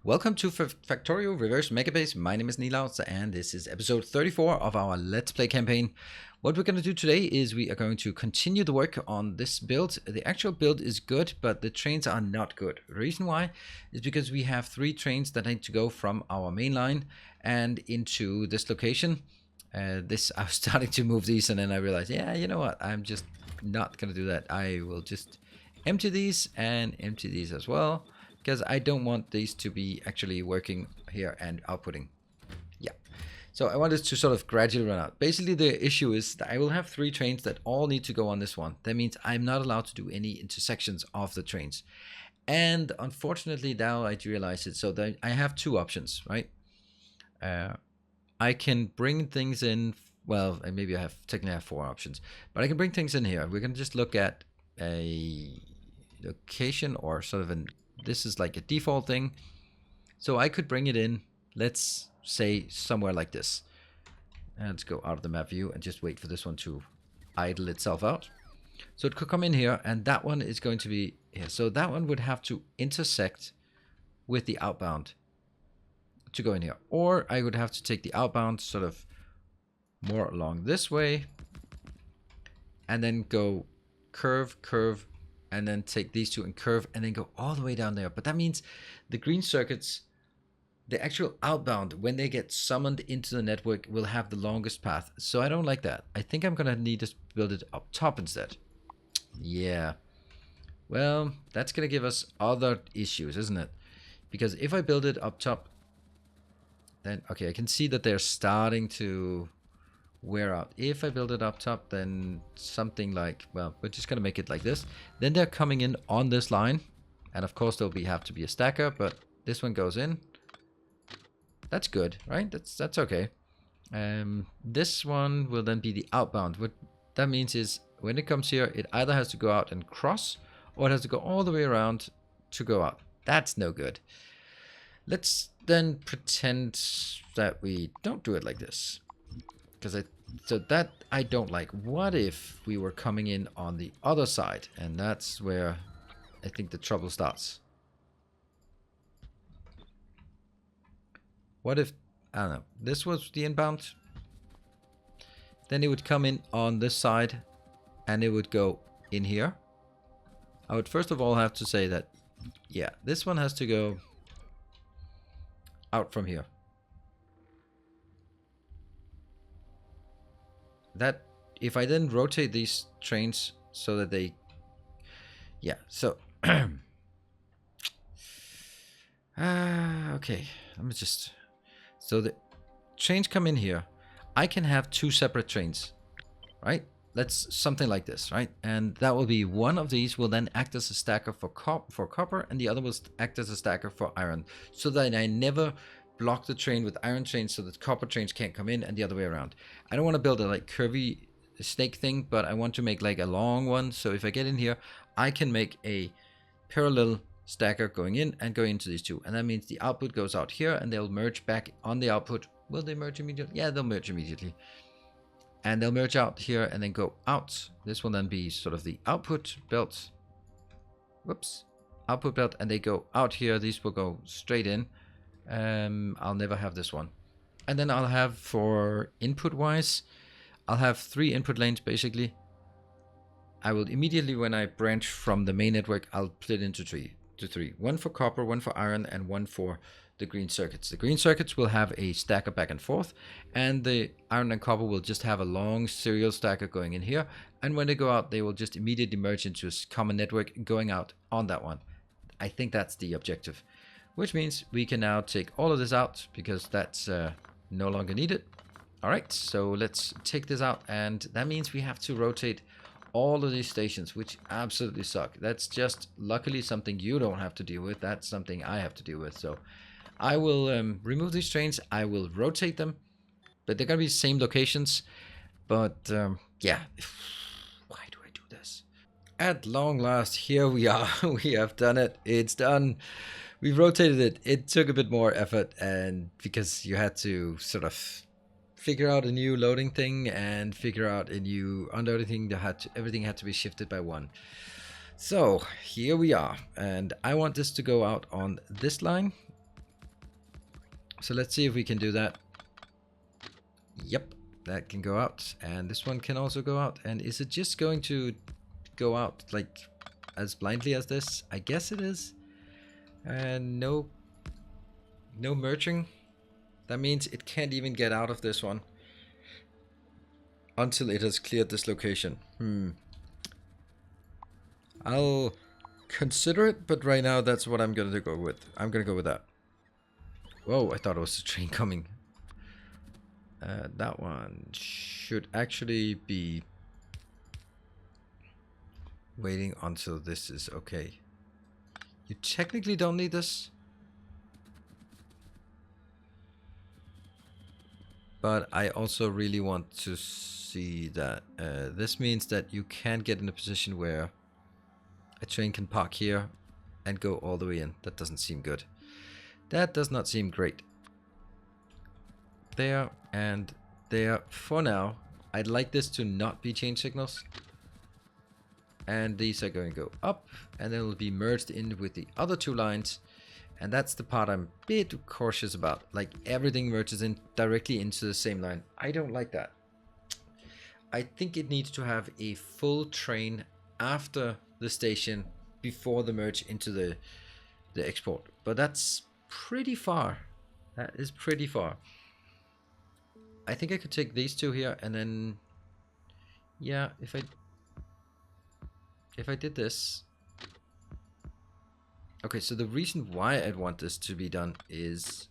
Welcome to Factorio Reverse Megabase. My name is Nilaus and this is episode 34 of our Let's Play campaign. What we're going to do today is we are going to continue the work on this build. The actual build is good, but the trains are not good. The reason why is because we have 3 trains that need to go from our main line and into this location. I was starting to move these and then I realized, yeah, you know what? I'm just not going to do that. I will just empty these and empty these as well, because I don't want these to be actually working here and outputting. Yeah. So I want this to sort of gradually run out. Basically, the issue is that I will have 3 trains that all need to go on this one. That means I'm not allowed to do any intersections of the trains. And unfortunately, now I realize it. So that I have 2 options, right? I can bring things in. Well, maybe I technically have 4 options. But I can bring things in here. We're going to just look at a location or sort of an... This is like a default thing. So I could bring it in, let's say somewhere like this. And let's go out of the map view and just wait for this one to idle itself out. So it could come in here and that one is going to be here. So that one would have to intersect with the outbound to go in here. Or I would have to take the outbound sort of more along this way and then go curve, curve, and then take these 2 and curve and then go all the way down there. But that means the green circuits, the actual outbound, when they get summoned into the network, will have the longest path. So I don't like that. I think I'm gonna need to build it up top instead. Yeah. Well, that's gonna give us other issues, isn't it? Because if I build it up top, then okay, I can see that they're starting to wear out. If I build it up top, then something like, well, we're just gonna make it like this. Then they're coming in on this line, and of course there'll have to be a stacker, but this one goes in. That's good, right? That's okay. This one will then be the outbound. What that means is when it comes here, it either has to go out and cross, or it has to go all the way around to go out. That's no good. Let's then pretend that we don't do it like this. So that I don't like. What if we were coming in on the other side? And that's where I think the trouble starts. What if, I don't know, this was the inbound? Then it would come in on this side and it would go in here. I would first of all have to say that, yeah, this one has to go out from here. That if I then rotate these trains so that they, yeah, so okay, let me just, so the trains come in here. I can have 2 separate trains, right? That's something like this, right? And that will be one of these will then act as a stacker for copper, and the other will act as a stacker for iron, so that I never block the train with iron trains so that copper trains can't come in, and the other way around. I don't want to build a like curvy snake thing, but I want to make like a long one. So if I get in here, I can make a parallel stacker going in and going into these 2. And that means the output goes out here and they'll merge back on the output. Will they merge immediately? Yeah, they'll merge immediately. And they'll merge out here and then go out. This will then be sort of the output belt. Whoops. Output belt, and they go out here. These will go straight in. I'll never have this one. And then I'll have, for input wise, I'll have 3 input lanes basically. I will immediately, when I branch from the main network, I'll split into 3. 1 for copper, 1 for iron, and 1 for the green circuits. The green circuits will have a stacker back and forth, and the iron and copper will just have a long serial stacker going in here. And when they go out, they will just immediately merge into a common network going out on that one. I think that's the objective. Which means we can now take all of this out because that's no longer needed. All right, so let's take this out, and that means we have to rotate all of these stations, which absolutely suck. That's just luckily something you don't have to deal with. That's something I have to deal with. So I will remove these trains. I will rotate them, but they're gonna be the same locations. But yeah, why do I do this? At long last, here we are. We have done it. It's done. We've rotated it. It took a bit more effort, and because you had to sort of figure out a new loading thing and figure out a new unloading thing, everything had to be shifted by 1. So here we are, and I want this to go out on this line. So let's see if we can do that. Yep, that can go out, and this one can also go out. And is it just going to go out like as blindly as this? I guess it is. And no merging. That means it can't even get out of this one until it has cleared this location. I'll consider it, but right now that's what I'm gonna go with. I'm gonna go with that. Whoa, I thought it was a train coming. That one should actually be waiting until this is okay. You technically don't need this, but I also really want to see that this means that you can get in a position where a train can park here and go all the way in. That doesn't seem good. That does not seem great. There and there for now. I'd like this to not be change signals. And these are going to go up, and then will be merged in with the other two lines. And that's the part I'm a bit cautious about. Like everything merges in directly into the same line. I don't like that. I think it needs to have a full train after the station before the merge into the export. But that's pretty far. That is pretty far. I think I could take these two here and then, yeah, if I did this. Okay, so the reason why I'd want this to be done is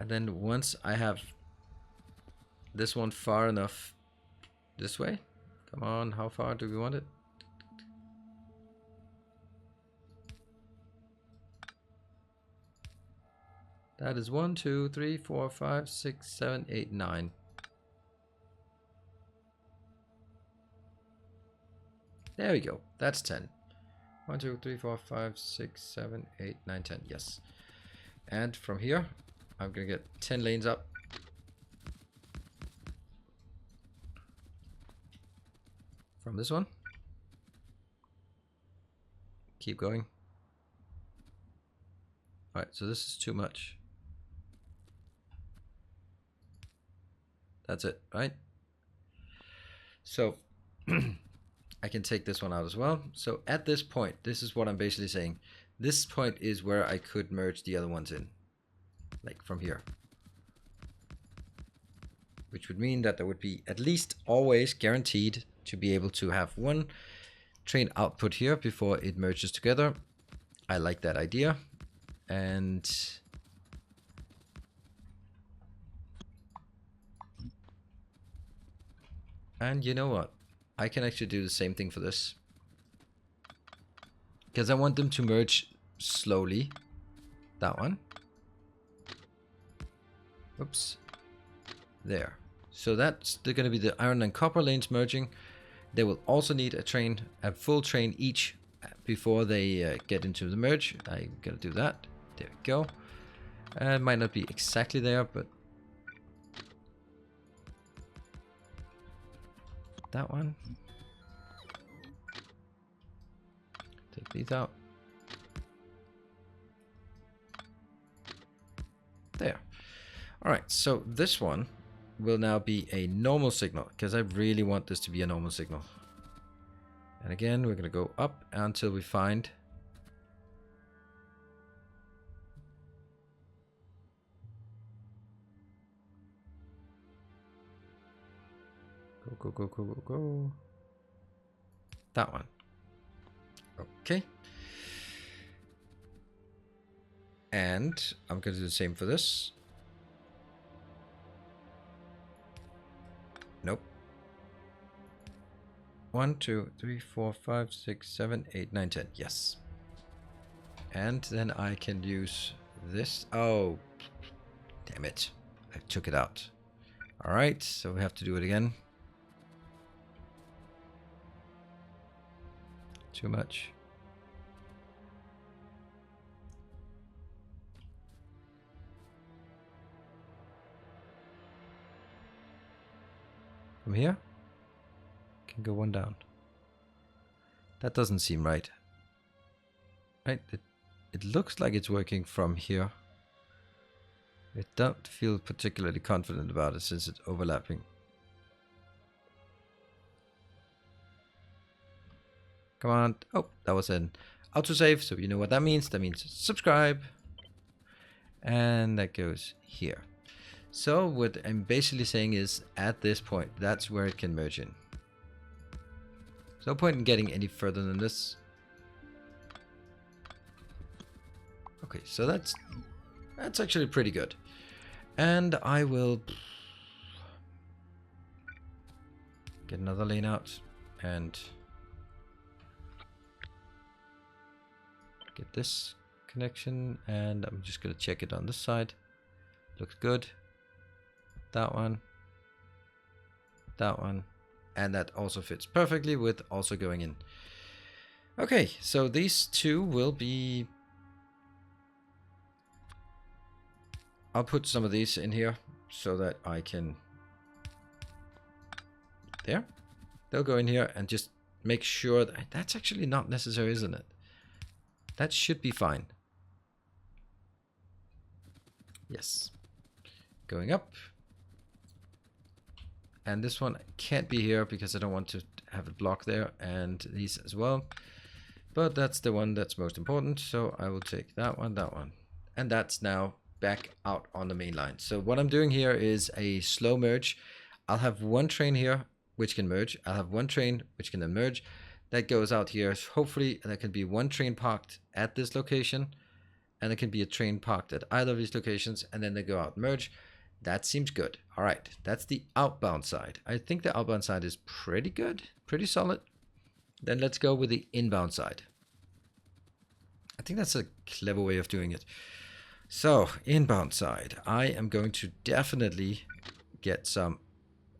and then once I have this one far enough this way, come on, how far do we want it? That is 1, 2, 3, 4, 5, 6, 7, 8, 9. There we go. That's 10. 1, 2, 3, 4, 5, 6, 7, 8, 9, 10. Yes. And from here, I'm going to get 10 lanes up. From this one. Keep going. Alright, so this is too much. That's it, right? So I can take this one out as well. So at this point, this is what I'm basically saying. This point is where I could merge the other ones in, like from here. Which would mean that there would be at least always guaranteed to be able to have one train output here before it merges together. I like that idea. And you know what? I can actually do the same thing for this. Because I want them to merge slowly. That one. Oops. There. So that's going to be the iron and copper lanes merging. They will also need a full train each before they get into the merge. I'm going to do that. There we go. It might not be exactly there, but that one. Take these out. There. Alright, so this one will now be a normal signal, because I really want this to be a normal signal. And again, we're going to go up until we find go. That one. Okay. And I'm going to do the same for this. Nope. 1, 2, 3, 4, 5, 6, 7, 8, 9, 10. Yes. And then I can use this. Oh, damn it. I took it out. All right, so we have to do it again. Too much. From here, can go one down. That doesn't seem right. Right, it looks like it's working from here. I don't feel particularly confident about it since it's overlapping. Come on. Oh, that was an autosave, so you know what that means. That means subscribe. And that goes here. So what I'm basically saying is, at this point, that's where it can merge in. There's no point in getting any further than this. Okay, so that's actually pretty good. And I will get another lane out and get this connection, and I'm just gonna check it on this side. Looks good. That one, and that also fits perfectly with also going in. Okay, so these two will be... I'll put some of these in here so that I can... There. They'll go in here and just make sure that... That's actually not necessary, isn't it? That should be fine. Yes. Going up. And this one can't be here because I don't want to have it blocked there, and these as well. But that's the one that's most important, so I will take that one. And that's now back out on the main line. So what I'm doing here is a slow merge. I'll have one train here which can merge. I'll have one train which can then merge. That goes out here. So hopefully there can be one train parked at this location, and there can be a train parked at either of these locations, and then they go out merge. That seems good. All right, that's the outbound side. I think the outbound side is pretty good, pretty solid. Then let's go with the inbound side. I think that's a clever way of doing it. So, inbound side, I am going to definitely get some...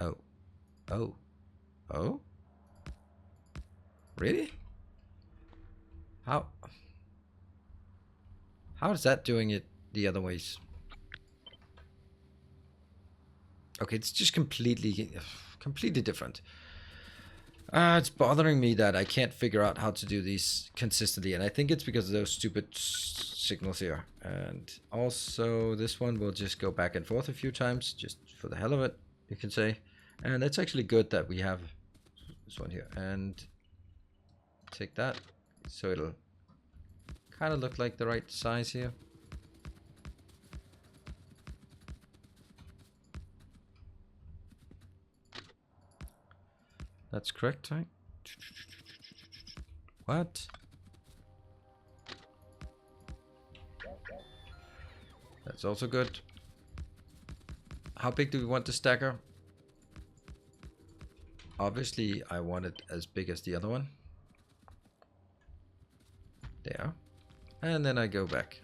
Oh. Really? How is that doing it the other ways? Okay, it's just completely different. It's bothering me that I can't figure out how to do these consistently, and I think it's because of those stupid signals here. And also this one will just go back and forth a few times, just for the hell of it, you can say. And it's actually good that we have this one here. And take that, so it'll kind of look like the right size here. That's correct, right? What? That's also good. How big do we want the stacker? Obviously, I want it as big as the other one. There. And then I go back.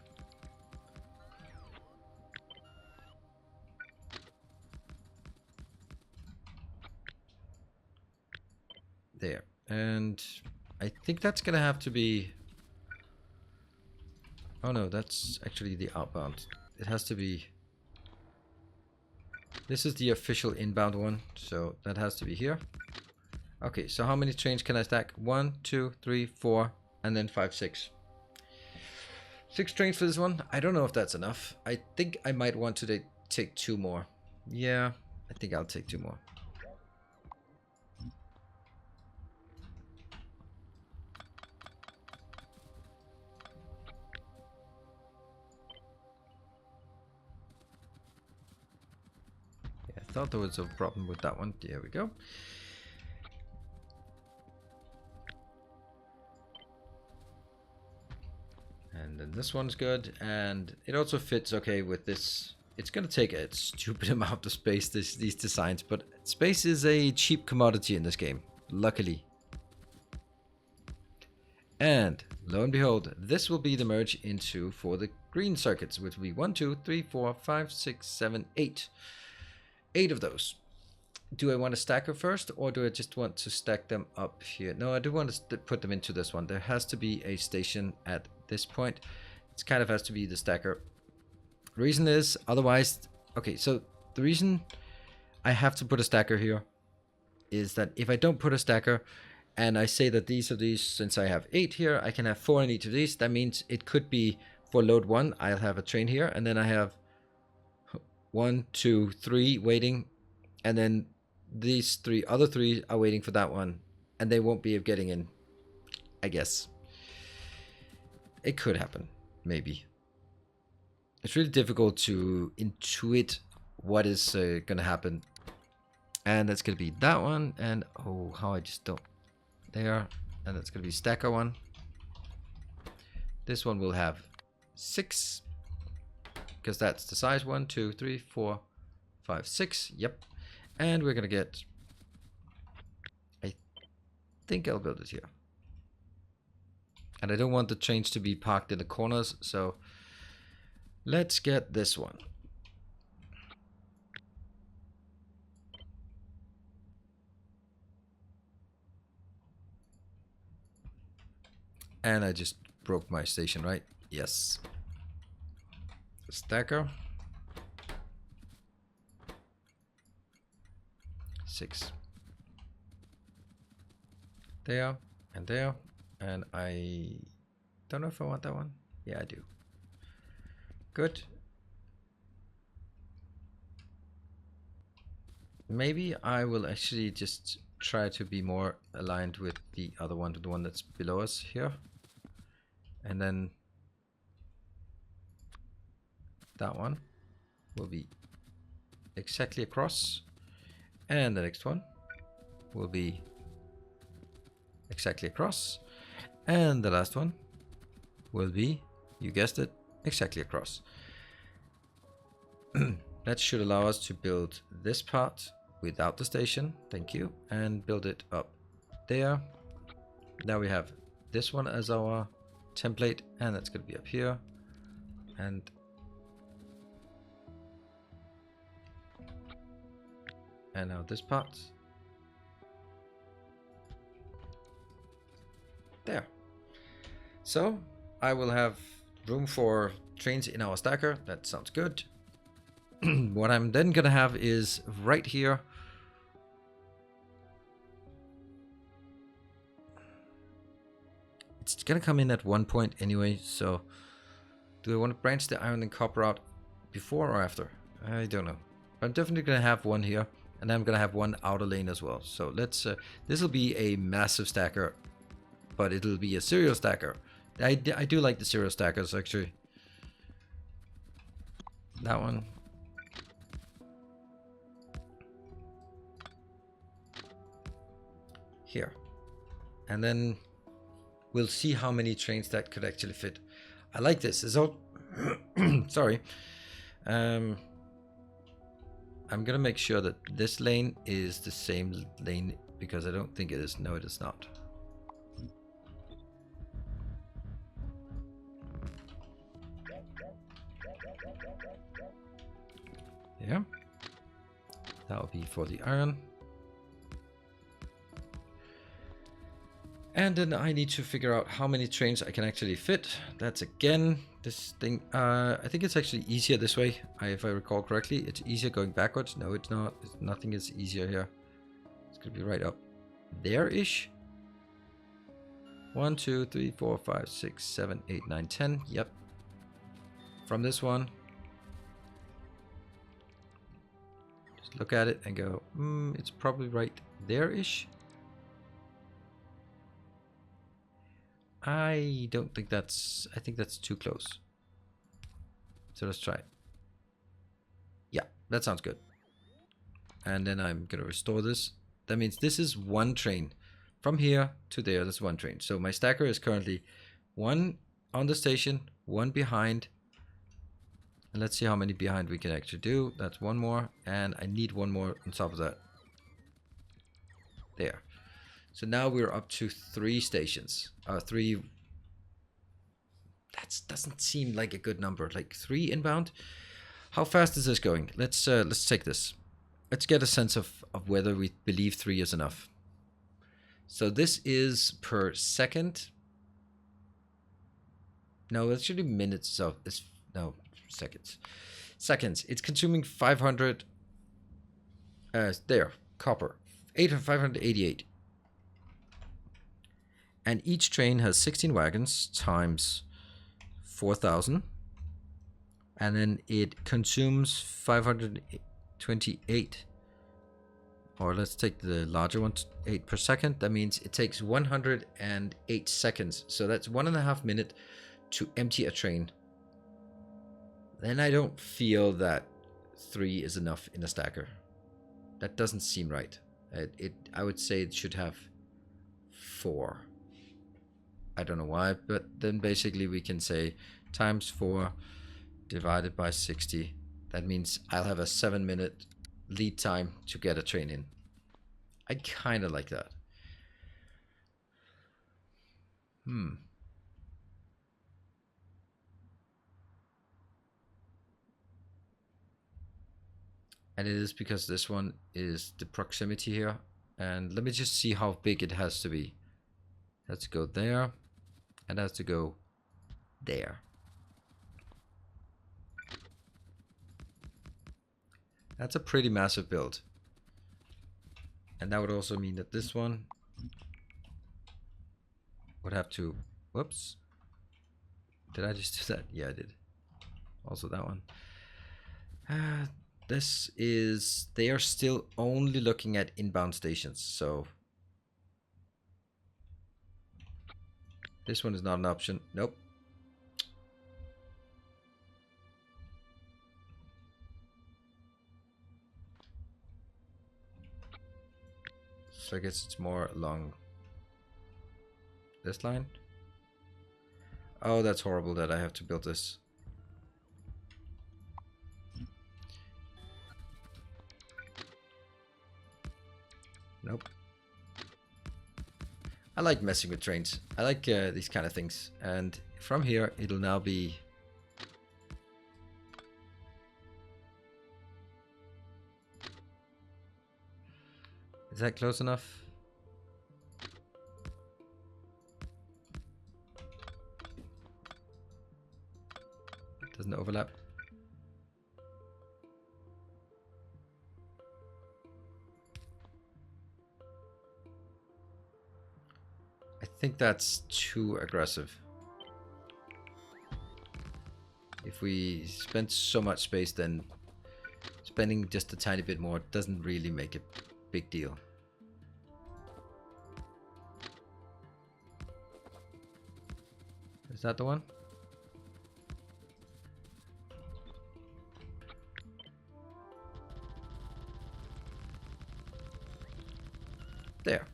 There. And I think that's gonna have to be... Oh no, that's actually the outbound. It has to be... This is the official inbound one, so that has to be here. Okay, so how many trains can I stack? 1, 2, 3, 4, and then 5, 6. 6 trains for this one. I don't know if that's enough. I think I might want to take 2 more. Yeah, I think I'll take 2 more. Yeah, I thought there was a problem with that one. There we go. And then this one's good, and it also fits okay with this. It's gonna take a stupid amount of space, these designs, but space is a cheap commodity in this game, luckily. And lo and behold, this will be the merge into for the green circuits, which will be 1, 2, 3, 4, 5, 6, 7, 8. 8 of those. Do I want to stack them first, or do I just want to stack them up here? No, I do want to put them into this one. There has to be a station at this point. It kind of has to be the stacker. Reason is, otherwise... Okay, so the reason I have to put a stacker here is that if I don't put a stacker and I say that these of these, since I have 8 here, I can have 4 in each of these. That means it could be for load 1, I'll have a train here, and then I have 1, 2, 3 waiting, and then these other three are waiting for that one, and they won't be getting in, I guess. It could happen, maybe. It's really difficult to intuit what is gonna happen. And that's gonna be that one, and oh, how I just don't. There, and that's gonna be stacker one. This one will have 6, because that's the size. 1, 2, 3, 4, 5, 6. Yep. And we're gonna get, I think I'll build it here. And I don't want the trains to be parked in the corners, so let's get this one. And I just broke my station, right? Yes. Stacker. 6. There and there. And I don't know if I want that one. Yeah, I do. Good. Maybe I will actually just try to be more aligned with the other one, the one that's below us here. And then that one will be exactly across. And the next one will be exactly across. And the last one will be, you guessed it, exactly across. That should allow us to build this part without the station. Thank you. And build it up there. Now we have this one as our template, and that's going to be up here. And now this part. There. So I will have room for trains in our stacker. That sounds good. What I'm then gonna have is right here. It's gonna come in at one point anyway, so do I want to branch the iron and copper out before or after? I don't know. I'm definitely gonna have one here, and I'm gonna have one outer lane as well. So let's this will be a massive stacker, but it'll be a serial stacker. I do like the serial stackers actually. That one. Here. And then we'll see how many trains that could actually fit. I like this. It's all sorry. I'm gonna make sure that this lane is the same lane, because I don't think it is. No, it is not. Yeah. That will be for the iron. And then I need to figure out how many trains I can actually fit. That's again this thing. I think it's actually easier this way. If I recall correctly, it's easier going backwards. No, it's not. Nothing is easier here. It's gonna be right up there-ish. 1, 2, 3, 4, 5, 6, 7, 8, 9, 10. Yep. From this one. Just look at it and go, it's probably right there-ish. I don't think that's, I think that's too close. So let's try it. Yeah, that sounds good. And then I'm gonna restore this. That means this is one train. From here to there, that's one train. So my stacker is currently one on the station, one behind. And let's see how many behind we can actually do. That's one more, and I need one more on top of that. There. So now we're up to 3 stations. 3. That doesn't seem like a good number. Like 3 inbound. How fast is this going? Let's take this. Let's get a sense of whether we believe 3 is enough. So this is per second. No, actually minutes. So it's no seconds. Seconds. It's consuming 500. There, copper. 588. And each train has 16 wagons times 4,000. And then it consumes 528. Or let's take the larger one, 8 per second. That means it takes 108 seconds. So that's 1.5 minutes to empty a train. Then I don't feel that 3 is enough in a stacker. That doesn't seem right. I would say it should have 4. I don't know why, but then basically we can say times 4 divided by 60. That means I'll have a 7-minute lead time to get a train in. I kind of like that. And it is because this one is the proximity here. And let me just see how big it has to be. It has to go there. And it has to go there. That's a pretty massive build. And that would also mean that this one would have to, whoops. Did I just do that? Yeah, I did. Also that one. This is, they are still only looking at inbound stations. So this one is not an option. Nope. So I guess it's more along this line. Oh, that's horrible that I have to build this. Nope. I like messing with trains. I like these kind of things. And from here, it'll now be... Is that close enough? Doesn't overlap. I think that's too aggressive. If we spend so much space, then spending just a tiny bit more doesn't really make a big deal. Is that the one? There.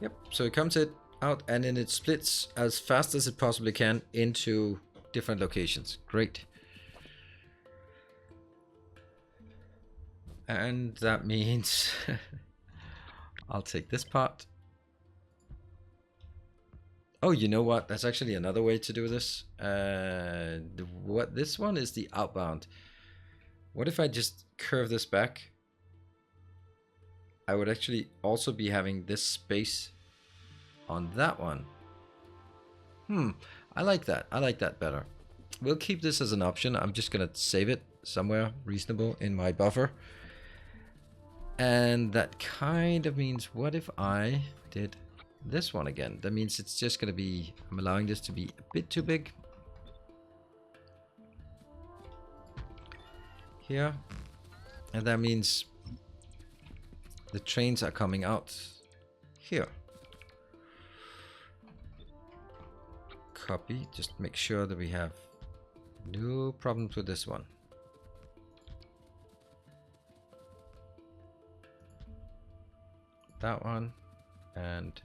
Yep, so it comes out and then it splits as fast as it possibly can into different locations. Great. And that means I'll take this part. Oh, you know what? That's actually another way to do this. What this one is the outbound. What if I just curve this back? I would actually also be having this space on that one. I like that. I like that better. We'll keep this as an option. I'm just gonna save it somewhere reasonable in my buffer. And that kind of means, what if I did this one again? That means it's just gonna be, I'm allowing this to be a bit too big. Here. And that means the trains are coming out here. Copy, just make sure that we have no problems with this one. That one, and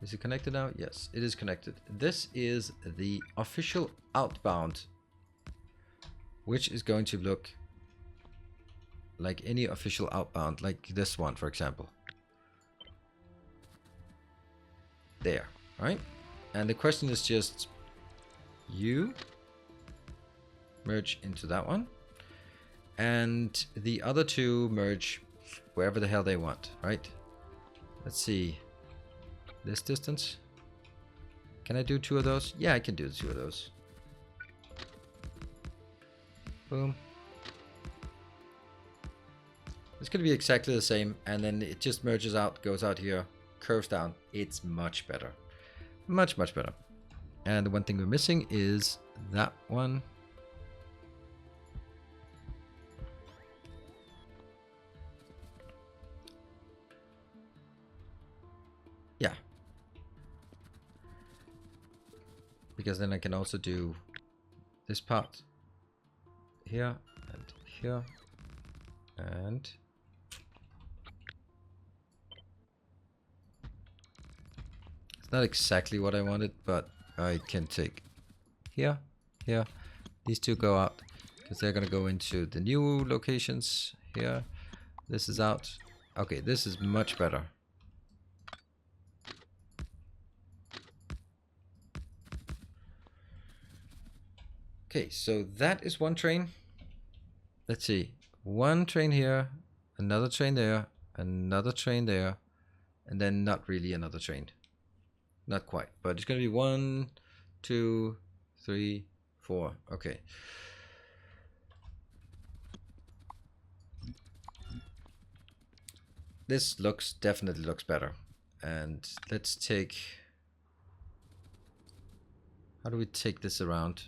is it connected now? Yes, it is connected. This is the official outbound, which is going to look like any official outbound, like this one, for example. There, right? And the question is just, you merge into that one, and the other two merge wherever the hell they want, right? Let's see. This distance. Can I do 2 of those? Yeah, I can do 2 of those. Boom. It's going to be exactly the same, and then it just merges out, goes out here, curves down. It's much better. Much, much better. And the one thing we're missing is that one. Yeah. Because then I can also do this part here and here and it's not exactly what I wanted, but I can take here, here. These two go out because they're gonna go into the new locations here. This is out. Okay, this is much better. Okay, so that is one train. Let's see. One train here, another train there, another train there, and then not really another train. Not quite, but it's going to be 1, 2, 3, 4. Okay. This definitely looks better. And let's take... How do we take this around?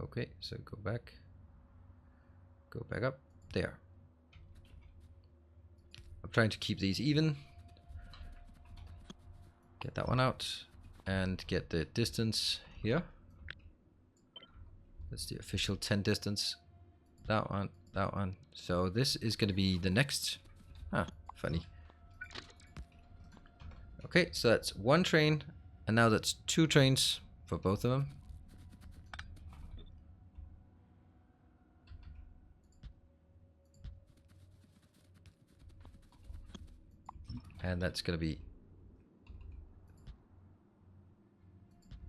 Okay, so go back up there. I'm trying to keep these even. Get that one out and get the distance here. That's the official 10 distance. That one, that one. So this is going to be the next. Ah, funny. Okay, so that's one train, and now that's 2 trains for both of them. And that's going to be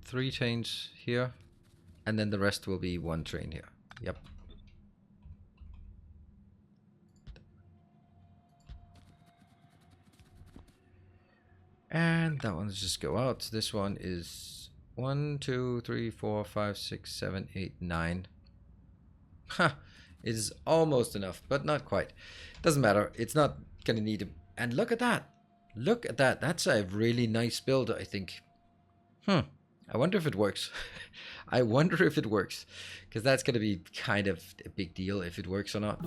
3 trains here. And then the rest will be 1 train here. Yep. And that one just go out. This one is 1, 2, 3, 4, 5, 6, 7, 8, 9. Ha! It is almost enough, but not quite. Doesn't matter. It's not going to need... And look at that. Look at that. That's a really nice build, I think. I wonder if it works. I wonder if it works. Because that's going to be kind of a big deal if it works or not.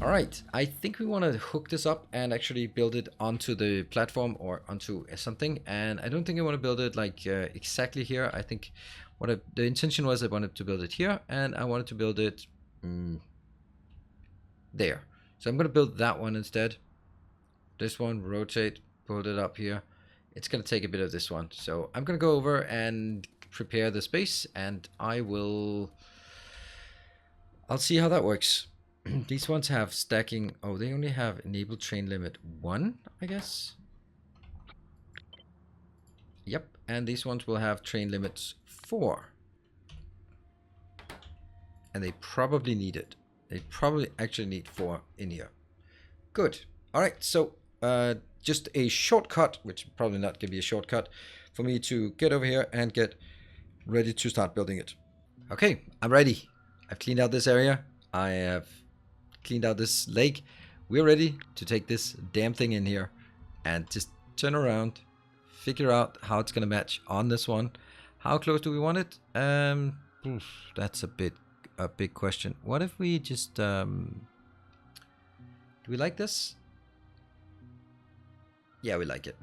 Alright, I think we want to hook this up and actually build it onto the platform or onto something. And I don't think I want to build it like exactly here. I think the intention was I wanted to build it here. And I wanted to build it there. So I'm going to build that one instead. This one, rotate, put it up here. It's going to take a bit of this one. So I'm going to go over and prepare the space, and I'll see how that works. These ones have stacking. Oh, they only have enable train limit 1, I guess. Yep, and these ones will have train limits 4. And they probably need it. They probably actually need 4 in here. Good. All right, so just a shortcut, which probably not going to be a shortcut, for me to get over here and get ready to start building it. Okay, I'm ready. I've cleaned out this area. I have cleaned out this lake. We're ready to take this damn thing in here and just turn around, figure out how it's going to match on this one. How close do we want it? That's a big question. What if we just do we like this? Yeah, we like it.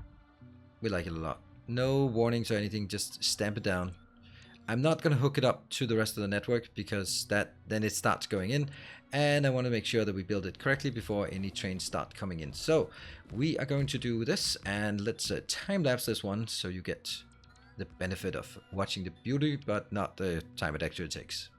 We like it a lot. No warnings or anything, just stamp it down. I'm not going to hook it up to the rest of the network because then it starts going in, and I want to make sure that we build it correctly before any trains start coming in. So we are going to do this, and let's time-lapse this one so you get the benefit of watching the beauty, but not the time it actually takes.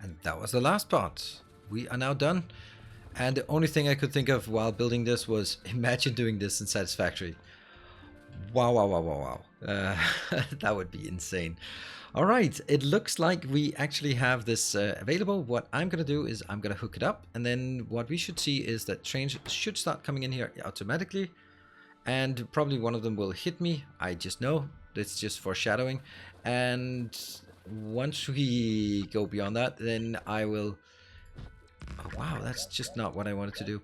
And that was the last part. We are now done. And the only thing I could think of while building this was imagine doing this in Satisfactory. Wow, wow, wow, wow, wow. That would be insane. All right, it looks like we actually have this available. What I'm going to do is I'm going to hook it up, and then what we should see is that trains should start coming in here automatically, and probably one of them will hit me. I just know. It's just foreshadowing. And once we go beyond that, then I will... Oh, wow, that's just not what I wanted to do.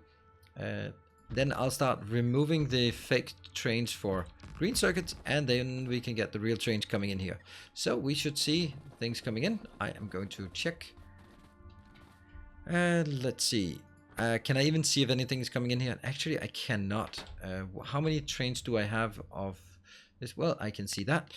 Then I'll start removing the fake trains for green circuits, and then we can get the real trains coming in here. So we should see things coming in. I am going to check. Let's see. Can I even see if anything is coming in here? Actually, I cannot. How many trains do I have of this? Well, I can see that.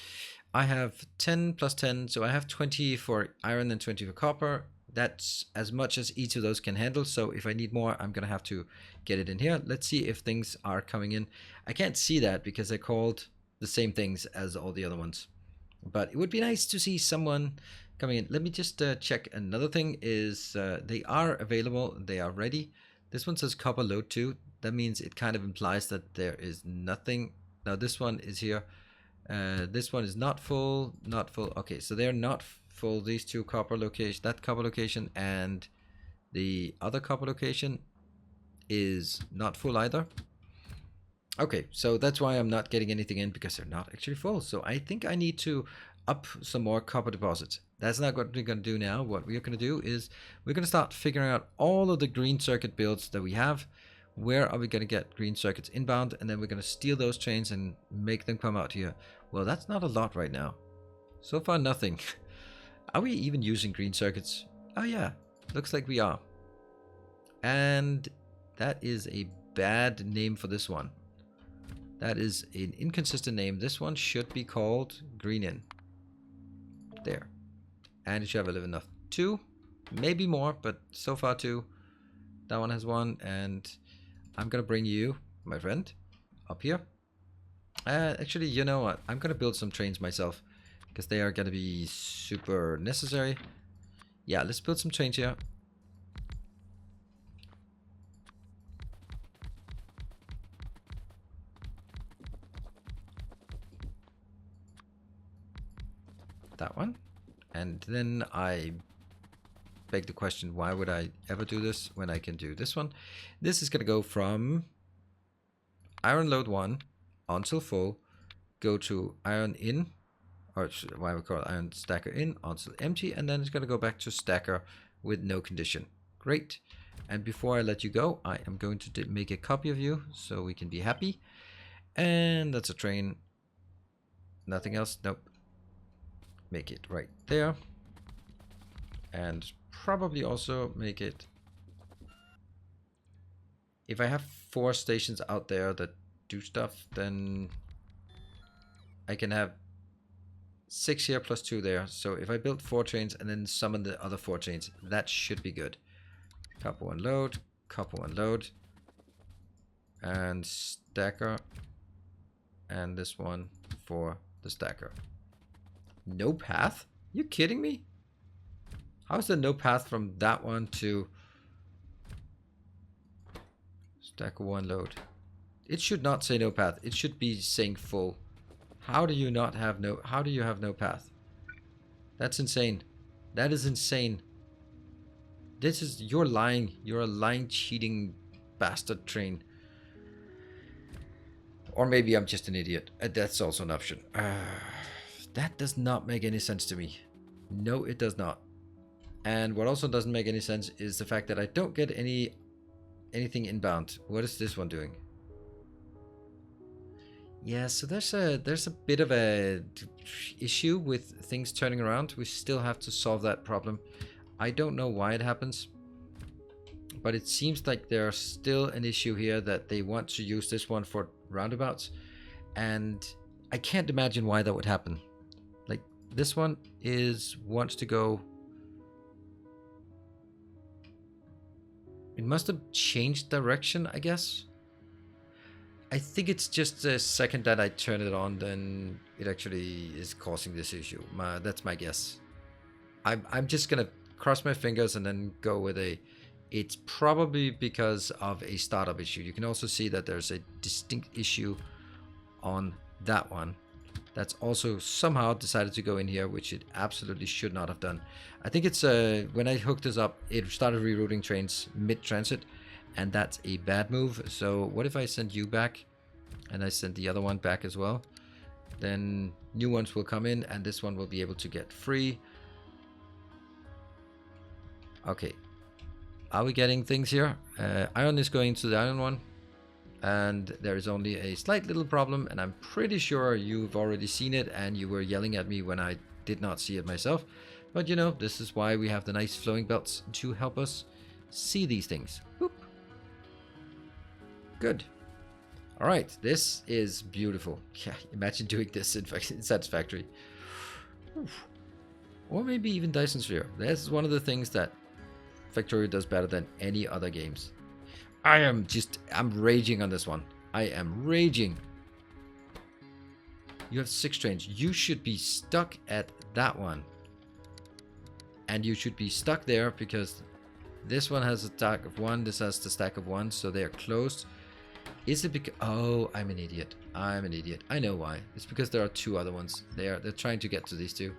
I have 10 plus 10, so I have 20 for iron and 20 for copper. That's as much as each of those can handle. So if I need more, I'm going to have to get it in here. Let's see if things are coming in. I can't see that because they're called the same things as all the other ones. But it would be nice to see someone coming in. Let me just check. Another thing is they are available. They are ready. This one says copper load 2. That means it kind of implies that there is nothing. Now this one is here. This one is not full, not full. Okay, so they're not full. These two copper location, that copper location and the other copper location is not full either. Okay, so that's why I'm not getting anything in, because they're not actually full. So I think I need to up some more copper deposits. That's not what we're going to do now. What we're going to do is we're going to start figuring out all of the green circuit builds that we have. Where are we going to get green circuits inbound? And then we're going to steal those trains and make them come out here. Well, that's not a lot right now. So far, nothing. Are we even using green circuits? Oh yeah, looks like we are. And that is a bad name for this one. That is an inconsistent name. This one should be called green in. There. And it should have a level of 2. Maybe more, but so far 2. That one has 1. And I'm going to bring you, my friend, up here. Actually, you know what? I'm going to build some trains myself, because they are going to be super necessary. Yeah, let's build some trains here. That one. And then I beg the question, why would I ever do this when I can do this one? This is going to go from iron load 1 until full, go to iron in, or why we call it iron stacker in, until empty, and then it's going to go back to stacker with no condition. Great. And before I let you go, I am going to make a copy of you so we can be happy. And that's a train. Nothing else? Nope. Make it right there. And probably also make it... If I have 4 stations out there that do stuff, then I can have 6 here plus 2 there. So if I build 4 trains and then summon the other 4 trains, that should be good. Copper 1 load, copper 1 load, and stacker, and this one for the stacker. No path? You kidding me? How is there no path from that one to stacker 1 load? It should not say no path. It should be saying full. How do you not have no... How do you have no path? That's insane. That is insane. This is... You're lying. You're a lying, cheating bastard train. Or maybe I'm just an idiot. That's also an option. That does not make any sense to me. No, it does not. And what also doesn't make any sense is the fact that I don't get anything inbound. What is this one doing? Yeah, so there's a bit of a issue with things turning around. We still have to solve that problem. I don't know why it happens, but it seems like there's still an issue here that they want to use this one for roundabouts, and I can't imagine why that would happen. Like, this one wants to go... It must have changed direction, I guess. I think it's just the second that I turn it on, then it actually is causing this issue. That's my guess. I'm just gonna cross my fingers and then go with a... It's probably because of a startup issue. You can also see that there's a distinct issue on that one. That's also somehow decided to go in here, which it absolutely should not have done. I think it's when I hooked this up, it started rerouting trains mid-transit, and that's a bad move. So what if I send you back, and I send the other one back as well? Then new ones will come in, and this one will be able to get free. Okay. Are we getting things here? Iron is going to the iron one. And there is only a slight little problem, and I'm pretty sure you've already seen it, and you were yelling at me when I did not see it myself. But you know, this is why we have the nice flowing belts to help us see these things. Whoop. Good. All right, this is beautiful. Yeah, imagine doing this in Satisfactory. Oof. Or maybe even Dyson Sphere. That's one of the things that Factorio does better than any other games. I'm raging on this one. I am raging. You have 6 trains. You should be stuck at that one. And you should be stuck there because this one has a stack of 1. This has the stack of 1. So they are closed. Is it because... Oh, I'm an idiot. I'm an idiot. I know why. It's because there are 2 other ones. They're trying to get to these 2.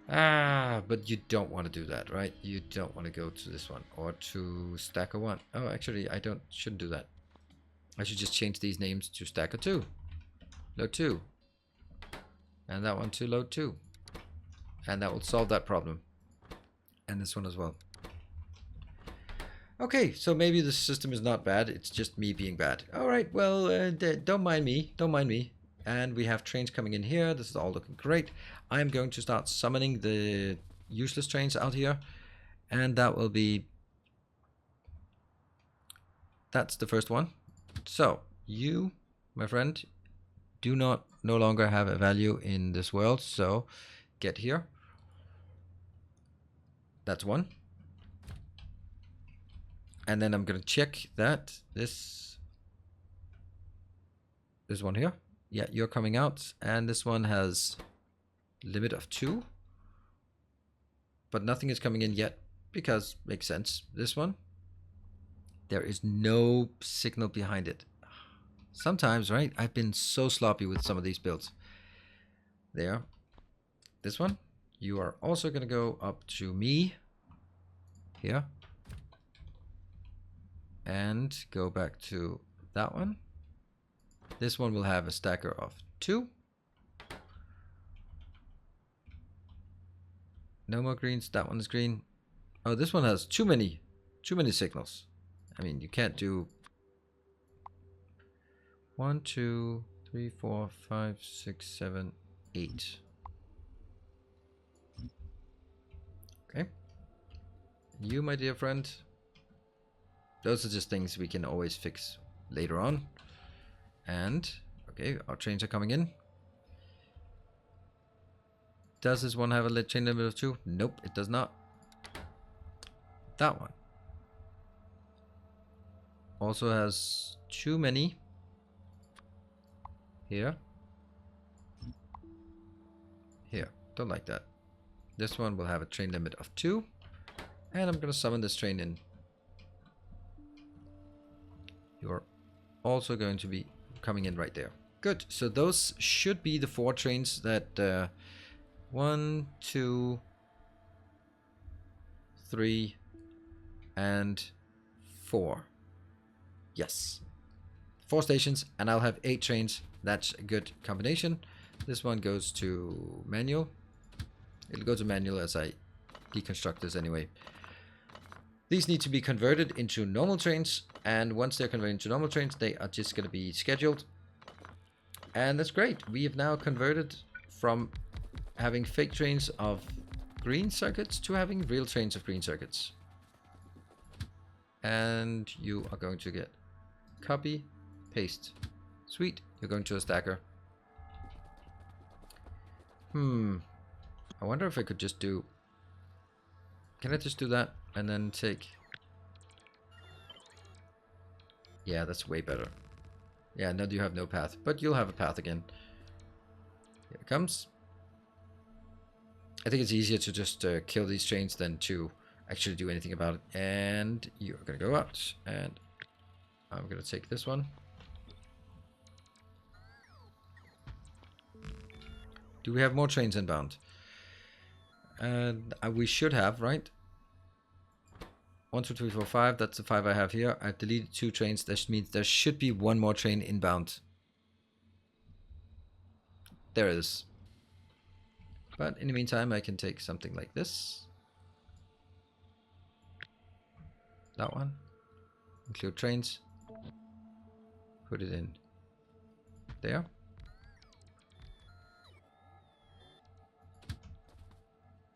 Ah, but you don't want to do that, right? You don't want to go to this one or to stacker 1. Oh, actually, shouldn't do that. I should just change these names to stacker 2, load 2, and that one to load 2, and that will solve that problem, and this one as well. Okay, so maybe the system is not bad. It's just me being bad. All right, well, don't mind me. Don't mind me. And we have trains coming in here. This is all looking great. I'm going to start summoning the useless trains out here. And that will be... That's the first one. So, you, my friend, do no longer have a value in this world. So, get here. That's 1. And then I'm going to check that this one here. Yeah, you're coming out, and this one has limit of 2, but nothing is coming in yet because makes sense. This one, there is no signal behind it. Sometimes, right? I've been so sloppy with some of these builds. There. This one, you are also going to go up to me here and go back to that one. This one will have a stacker of 2. No more greens. That one is green. Oh, this one has too many signals. I mean, you can't do 1, 2, 3, 4, 5, 6, 7, 8. Okay. You, my dear friend. Those are just things we can always fix later on. And, okay, our trains are coming in. Does this one have a chain limit of 2? Nope, it does not. That one also has too many here. Here, don't like that. This one will have a train limit of 2. And I'm going to summon this train in. You're also going to be coming in right there. Good. So those should be the 4 trains that 1, 2, 3, and 4. Yes. 4 stations, and I'll have 8 trains. That's a good combination. This one goes to manual. It'll go to manual as I deconstruct this anyway. These need to be converted into normal trains, and once they're converted into normal trains, they are just going to be scheduled. And that's great. We have now converted from having fake trains of green circuits to having real trains of green circuits. And you are going to get copy, paste. Sweet. You're going to a stacker. I wonder if I could just do... Can I just do that and then take... Yeah, that's way better. Yeah, no, you have no path, but you'll have a path again. Here it comes. I think it's easier to just kill these trains than to actually do anything about it. And you're going to go out, and I'm going to take this one. Do we have more trains inbound? And we should have, right? 1, 2, 3, 4, 5. That's the 5 I have here. I've deleted 2 trains. That means there should be 1 more train inbound. There it is. But in the meantime, I can take something like this. That one. Include trains. Put it in there.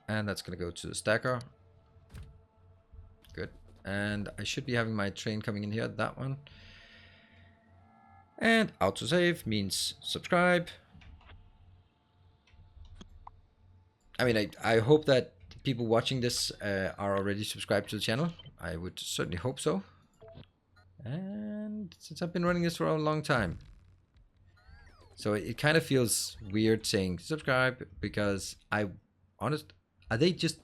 And that's going to go to the stacker. Good. And I should be having my train coming in here. That one. And autosave means subscribe. I mean, I hope that people watching this are already subscribed to the channel. I would certainly hope so. And since I've been running this for a long time, so it kind of feels weird saying subscribe, because are they just...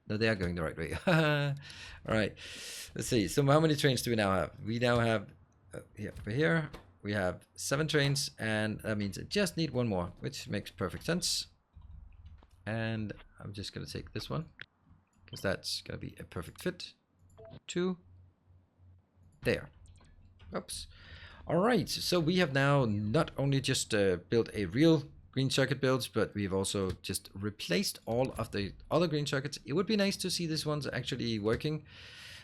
No, they are going the right way. All right, let's see. So how many trains do we now have? We now have here we have 7 trains, and that means I just need 1 more, which makes perfect sense. And I'm just gonna take this one because that's gonna be a perfect fit. 2 there. Oops. All right, so we have now not only just built a real green circuit builds, but we've also just replaced all of the other green circuits. It would be nice to see these ones actually working,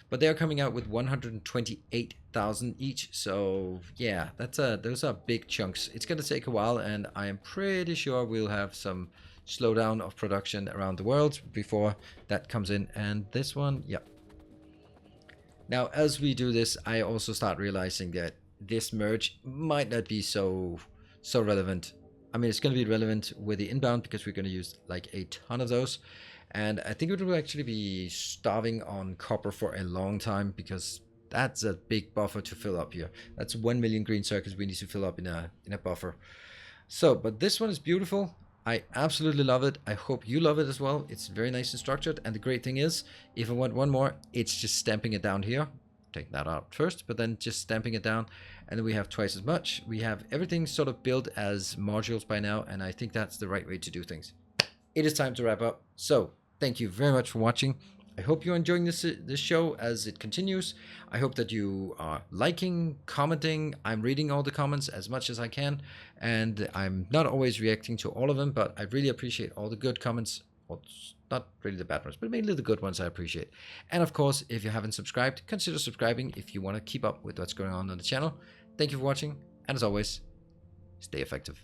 but they're coming out with 128,000 each. So yeah, those are big chunks. It's gonna take a while, and I am pretty sure we'll have some slowdown of production around the world before that comes in. And this one, yeah. Now, as we do this, I also start realizing that this merge might not be so relevant. I mean, it's going to be relevant with the inbound because we're going to use like a ton of those. And I think it will actually be starving on copper for a long time, because that's a big buffer to fill up here. That's 1 million green circuits we need to fill up in a buffer. So, but this one is beautiful. I absolutely love it. I hope you love it as well. It's very nice and structured. And the great thing is, if I want 1 more, it's just stamping it down here. Take that out first, but then just stamping it down. And then we have twice as much. We have everything sort of built as modules by now. And I think that's the right way to do things. It is time to wrap up. So thank you very much for watching. I hope you're enjoying this show as it continues. I hope that you are liking, commenting. I'm reading all the comments as much as I can, and I'm not always reacting to all of them, but I really appreciate all the good comments. Well, not really the bad ones, but mainly the good ones I appreciate. And of course, if you haven't subscribed, consider subscribing if you want to keep up with what's going on the channel. Thank you for watching, and as always, stay effective.